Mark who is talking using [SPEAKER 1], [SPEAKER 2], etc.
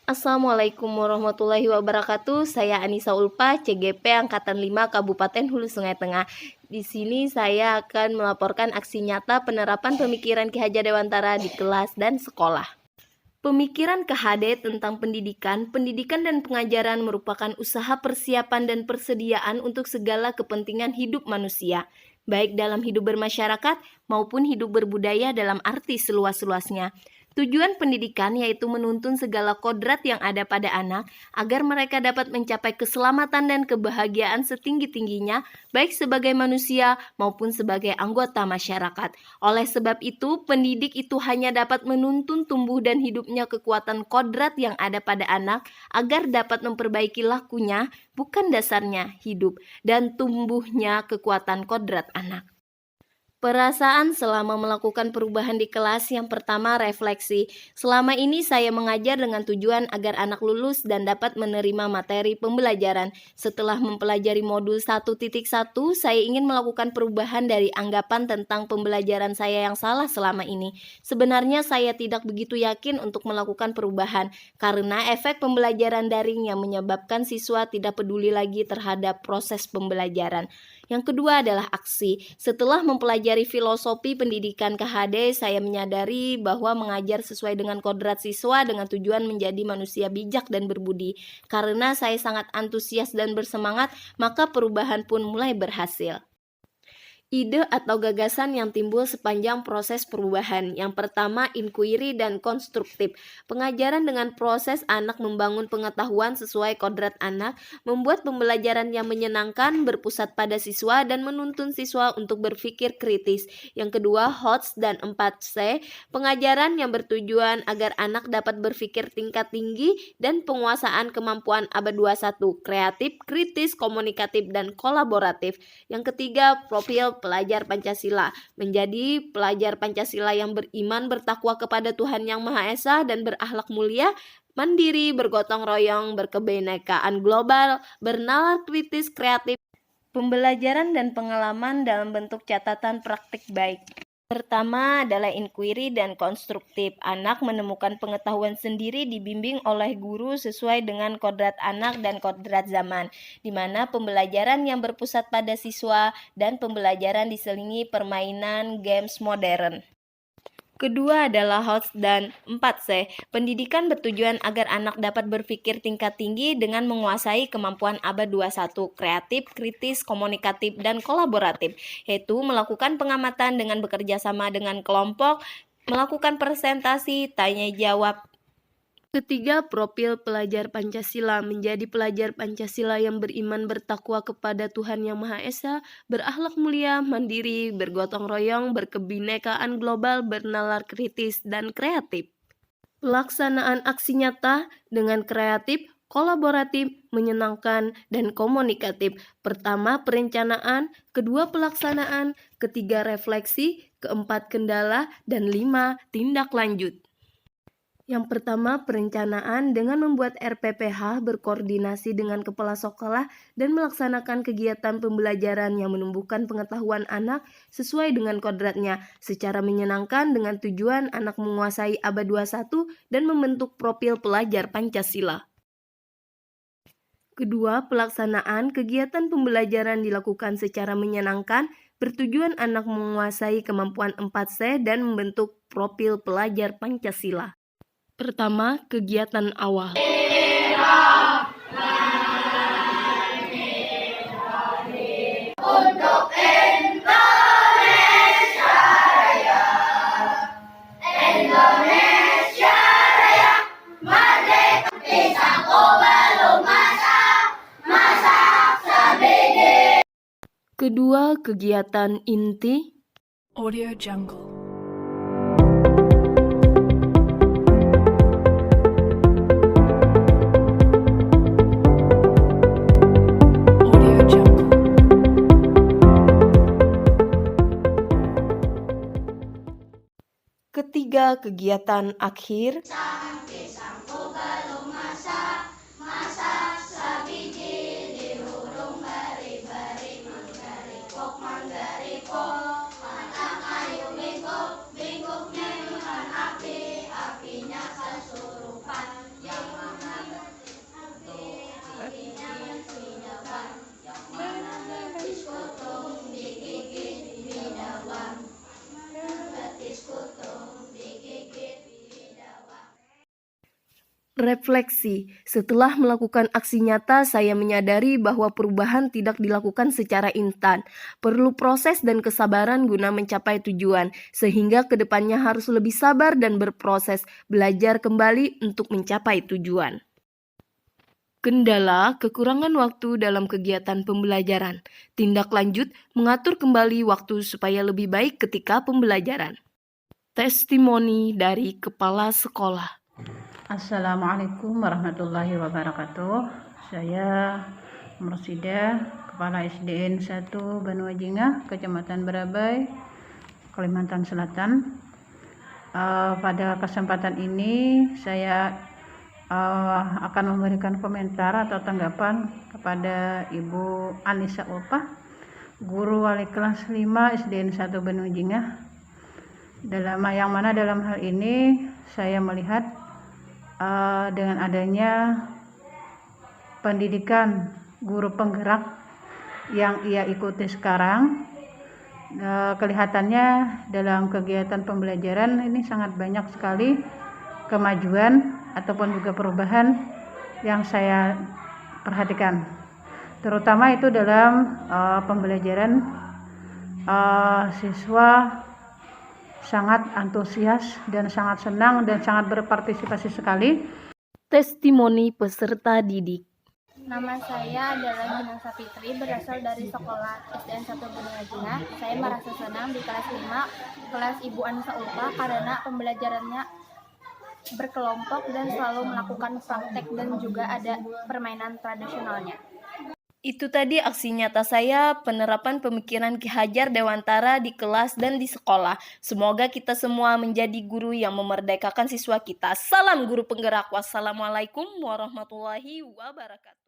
[SPEAKER 1] Assalamualaikum warahmatullahi wabarakatuh. Saya Anissa Ulfa, CGP Angkatan 5 Kabupaten Hulu Sungai Tengah. Di sini saya akan melaporkan aksi nyata penerapan pemikiran Ki Hajar Dewantara di kelas dan sekolah. Pemikiran KHD tentang pendidikan dan pengajaran merupakan usaha persiapan dan persediaan untuk segala kepentingan hidup manusia, baik dalam hidup bermasyarakat maupun hidup berbudaya dalam arti seluas-luasnya. Tujuan pendidikan yaitu menuntun segala kodrat yang ada pada anak agar mereka dapat mencapai keselamatan dan kebahagiaan setinggi-tingginya baik sebagai manusia maupun sebagai anggota masyarakat. Oleh sebab itu, pendidik itu hanya dapat menuntun tumbuh dan hidupnya kekuatan kodrat yang ada pada anak agar dapat memperbaiki lakunya, bukan dasarnya hidup, dan tumbuhnya kekuatan kodrat anak. Perasaan selama melakukan perubahan di kelas. Yang pertama, refleksi. Selama ini saya mengajar dengan tujuan agar anak lulus dan dapat menerima materi pembelajaran. Setelah mempelajari modul 1.1, saya ingin melakukan perubahan dari anggapan tentang pembelajaran saya yang salah selama ini. Sebenarnya saya tidak begitu yakin untuk melakukan perubahan karena efek pembelajaran daring yang menyebabkan siswa tidak peduli lagi terhadap proses pembelajaran. Yang kedua adalah aksi. Setelah mempelajari filosofi pendidikan KHD, saya menyadari bahwa mengajar sesuai dengan kodrat siswa dengan tujuan menjadi manusia bijak dan berbudi. Karena saya sangat antusias dan bersemangat, maka perubahan pun mulai berhasil. Ide atau gagasan yang timbul sepanjang proses perubahan. Yang pertama, inquiry dan konstruktif. Pengajaran dengan proses anak membangun pengetahuan sesuai kodrat anak, membuat pembelajaran yang menyenangkan, berpusat pada siswa, dan menuntun siswa untuk berpikir kritis. Yang kedua, HOTS dan 4C. Pengajaran yang bertujuan agar anak dapat berpikir tingkat tinggi dan penguasaan kemampuan abad 21, kreatif, kritis, komunikatif, dan kolaboratif. Yang ketiga, profil pelajar Pancasila, menjadi pelajar Pancasila yang beriman, bertakwa kepada Tuhan Yang Maha Esa dan berakhlak mulia, mandiri, bergotong royong, berkebinekaan global, bernalar kritis, kreatif, pembelajaran dan pengalaman dalam bentuk catatan praktik baik. Pertama adalah inquiry dan konstruktif. Anak menemukan pengetahuan sendiri dibimbing oleh guru sesuai dengan kodrat anak dan kodrat zaman, di mana pembelajaran yang berpusat pada siswa dan pembelajaran diselingi permainan games modern. Kedua adalah HOTS dan 4C. Pendidikan bertujuan agar anak dapat berpikir tingkat tinggi dengan menguasai kemampuan abad 21, kreatif, kritis, komunikatif, dan kolaboratif, yaitu melakukan pengamatan dengan bekerja sama dengan kelompok, melakukan presentasi, tanya jawab. Ketiga, profil pelajar Pancasila, menjadi pelajar Pancasila yang beriman, bertakwa kepada Tuhan Yang Maha Esa, berakhlak mulia, mandiri, bergotong royong, berkebinekaan global, bernalar kritis, dan kreatif. Pelaksanaan aksi nyata dengan kreatif, kolaboratif, menyenangkan, dan komunikatif. Pertama, perencanaan, kedua, pelaksanaan, ketiga, refleksi, keempat, kendala, dan 5, tindak lanjut. Yang pertama, perencanaan dengan membuat RPPH, berkoordinasi dengan kepala sekolah dan melaksanakan kegiatan pembelajaran yang menumbuhkan pengetahuan anak sesuai dengan kodratnya secara menyenangkan dengan tujuan anak menguasai abad 21 dan membentuk profil pelajar Pancasila. Kedua, pelaksanaan kegiatan pembelajaran dilakukan secara menyenangkan, bertujuan anak menguasai kemampuan 4C dan membentuk profil pelajar Pancasila. Pertama, kegiatan awal. Untuk Indonesia Raya, Indonesia Raya, merdeka pisangku belum masak sabidi. Kedua, kegiatan inti.
[SPEAKER 2] Audio Jungle.
[SPEAKER 1] Ketiga, kegiatan akhir.
[SPEAKER 3] Pisangku belum masak sabiji dihurung beri-beri manggaripok, matang ayu bingkuk, bingkuknya nyuran api, apinya kesurupan, yang
[SPEAKER 1] Refleksi. Setelah melakukan aksi nyata, saya menyadari bahwa perubahan tidak dilakukan secara instan. Perlu proses dan kesabaran guna mencapai tujuan, sehingga kedepannya harus lebih sabar dan berproses, belajar kembali untuk mencapai tujuan. Kendala, kekurangan waktu dalam kegiatan pembelajaran. Tindak lanjut, mengatur kembali waktu supaya lebih baik ketika pembelajaran. Testimoni dari Kepala Sekolah.
[SPEAKER 4] Assalamualaikum warahmatullahi wabarakatuh. Saya Mursida, Kepala SDN 1 Banua Jingah, Kecamatan Barabai, Kalimantan Selatan. Pada kesempatan ini saya akan memberikan komentar atau tanggapan kepada Ibu Anissa Ulpah, Guru Wali Kelas 5 SDN 1 Banua Jingah. Yang mana dalam hal ini saya melihat dengan adanya pendidikan guru penggerak yang ia ikuti sekarang, kelihatannya dalam kegiatan pembelajaran ini sangat banyak sekali kemajuan ataupun juga perubahan yang saya perhatikan, terutama itu dalam pembelajaran. Siswa sangat antusias dan sangat senang dan sangat berpartisipasi sekali.
[SPEAKER 1] Testimoni peserta didik.
[SPEAKER 5] Nama saya adalah Ginang Sapitri, berasal dari sekolah SDN 1 Banua Jingah. Saya merasa senang di kelas 5, kelas Ibu Anissa Ulpah, karena pembelajarannya berkelompok dan selalu melakukan praktek dan juga ada permainan tradisionalnya.
[SPEAKER 1] Itu tadi aksi nyata saya penerapan pemikiran Ki Hajar Dewantara di kelas dan di sekolah. Semoga kita semua menjadi guru yang memerdekakan siswa kita. Salam guru penggerak. Wassalamualaikum warahmatullahi wabarakatuh.